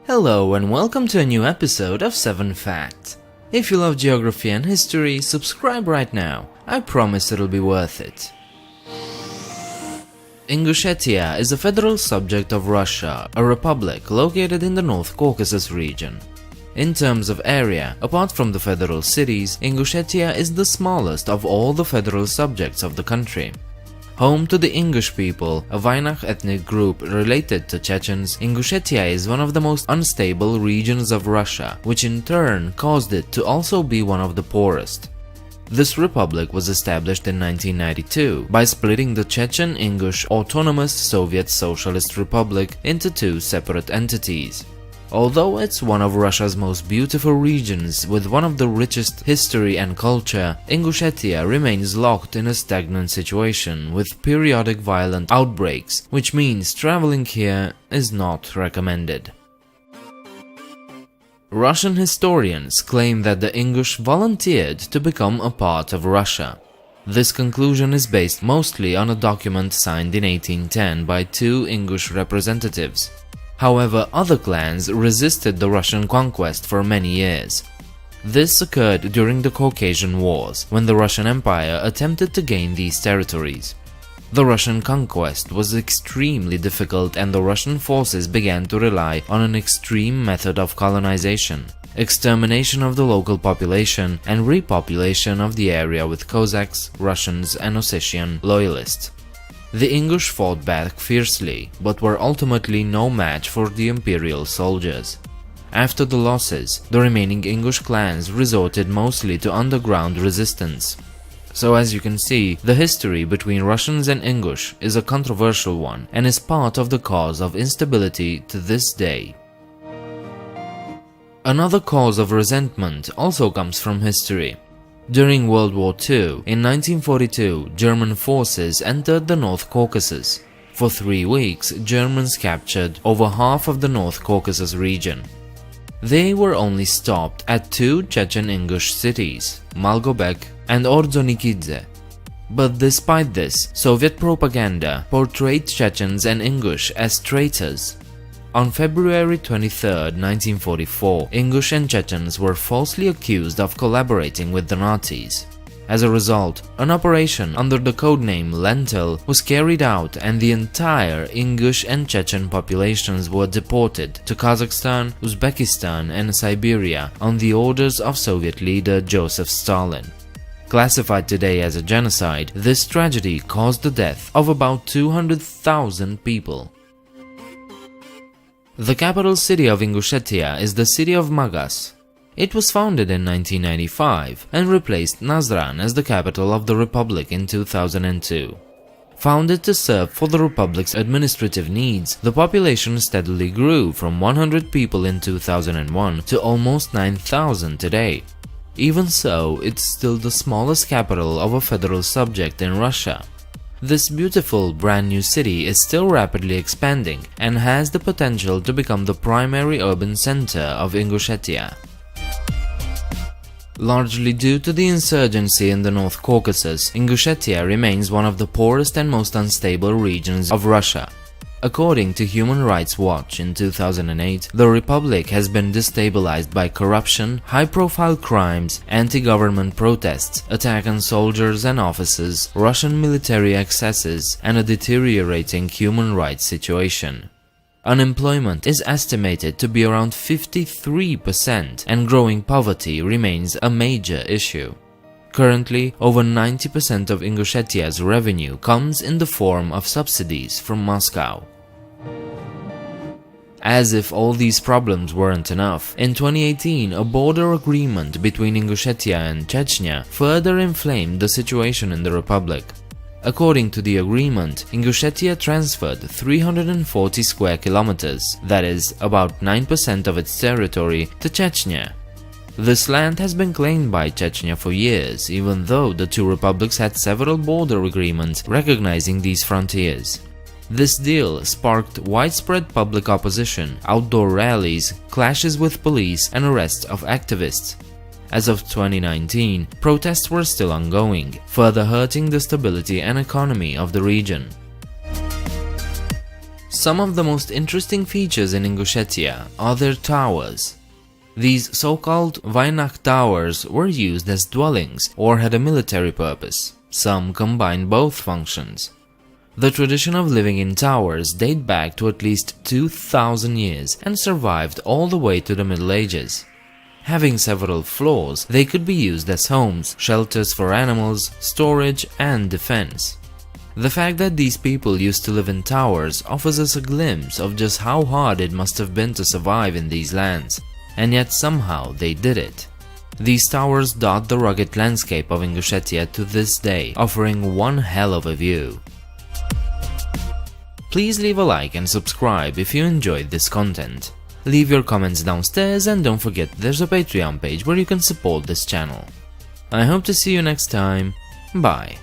Hello and welcome to a new episode of 7 Facts. If you love geography and history, subscribe right now. I promise it'll be worth it. Ingushetia is a federal subject of Russia, a republic located in the North Caucasus region. In terms of area, apart from the federal cities, Ingushetia is the smallest of all the federal subjects of the country. Home to the Ingush people, a Vainakh ethnic group related to Chechens, Ingushetia is one of the most unstable regions of Russia, which in turn caused it to also be one of the poorest. This republic was established in 1992 by splitting the Chechen-Ingush Autonomous Soviet Socialist Republic into two separate entities. Although it's one of Russia's most beautiful regions with one of the richest history and culture, Ingushetia remains locked in a stagnant situation with periodic violent outbreaks, which means traveling here is not recommended. Russian historians claim that the Ingush volunteered to become a part of Russia. This conclusion is based mostly on a document signed in 1810 by two Ingush representatives. However, other clans resisted the Russian conquest for many years. This occurred during the Caucasian Wars, when the Russian Empire attempted to gain these territories. The Russian conquest was extremely difficult and the Russian forces began to rely on an extreme method of colonization, extermination of the local population and repopulation of the area with Cossacks, Russians and Ossetian loyalists. The Ingush fought back fiercely, but were ultimately no match for the imperial soldiers. After the losses, the remaining Ingush clans resorted mostly to underground resistance. So as you can see, the history between Russians and Ingush is a controversial one and is part of the cause of instability to this day. Another cause of resentment also comes from history. During World War II, in 1942, German forces entered the North Caucasus. For 3 weeks, Germans captured over half of the North Caucasus region. They were only stopped at two Chechen-Ingush cities, Malgobek and Ordzhonikidze. But despite this, Soviet propaganda portrayed Chechens and Ingush as traitors. On February 23, 1944, Ingush and Chechens were falsely accused of collaborating with the Nazis. As a result, an operation under the codename Lentil was carried out and the entire Ingush and Chechen populations were deported to Kazakhstan, Uzbekistan and Siberia on the orders of Soviet leader Joseph Stalin. Classified today as a genocide, this tragedy caused the death of about 200,000 people. The capital city of Ingushetia is the city of Magas. It was founded in 1995 and replaced Nazran as the capital of the republic in 2002. Founded to serve for the republic's administrative needs, the population steadily grew from 100 people in 2001 to almost 9,000 today. Even so, it's still the smallest capital of a federal subject in Russia. This beautiful brand new city is still rapidly expanding and has the potential to become the primary urban center of Ingushetia. Largely due to the insurgency in the North Caucasus, Ingushetia remains one of the poorest and most unstable regions of Russia. According to Human Rights Watch in 2008, the republic has been destabilized by corruption, high-profile crimes, anti-government protests, attack on soldiers and officers, Russian military excesses, and a deteriorating human rights situation. Unemployment is estimated to be around 53% and growing poverty remains a major issue. Currently, over 90% of Ingushetia's revenue comes in the form of subsidies from Moscow. As if all these problems weren't enough, in 2018 a border agreement between Ingushetia and Chechnya further inflamed the situation in the republic. According to the agreement, Ingushetia transferred 340 square kilometers, that is, about 9% of its territory, to Chechnya. This land has been claimed by Chechnya for years, even though the two republics had several border agreements recognizing these frontiers. This deal sparked widespread public opposition, outdoor rallies, clashes with police, and arrests of activists. As of 2019, protests were still ongoing, further hurting the stability and economy of the region. Some of the most interesting features in Ingushetia are their towers. These so-called Vainach towers were used as dwellings or had a military purpose. Some combine both functions. The tradition of living in towers dates back to at least 2000 years and survived all the way to the Middle Ages. Having several floors, they could be used as homes, shelters for animals, storage, and defense. The fact that these people used to live in towers offers us a glimpse of just how hard it must have been to survive in these lands, and yet somehow they did it. These towers dot the rugged landscape of Ingushetia to this day, offering one hell of a view. Please leave a like and subscribe if you enjoyed this content. Leave your comments downstairs and don't forget there's a Patreon page where you can support this channel. I hope to see you next time. Bye.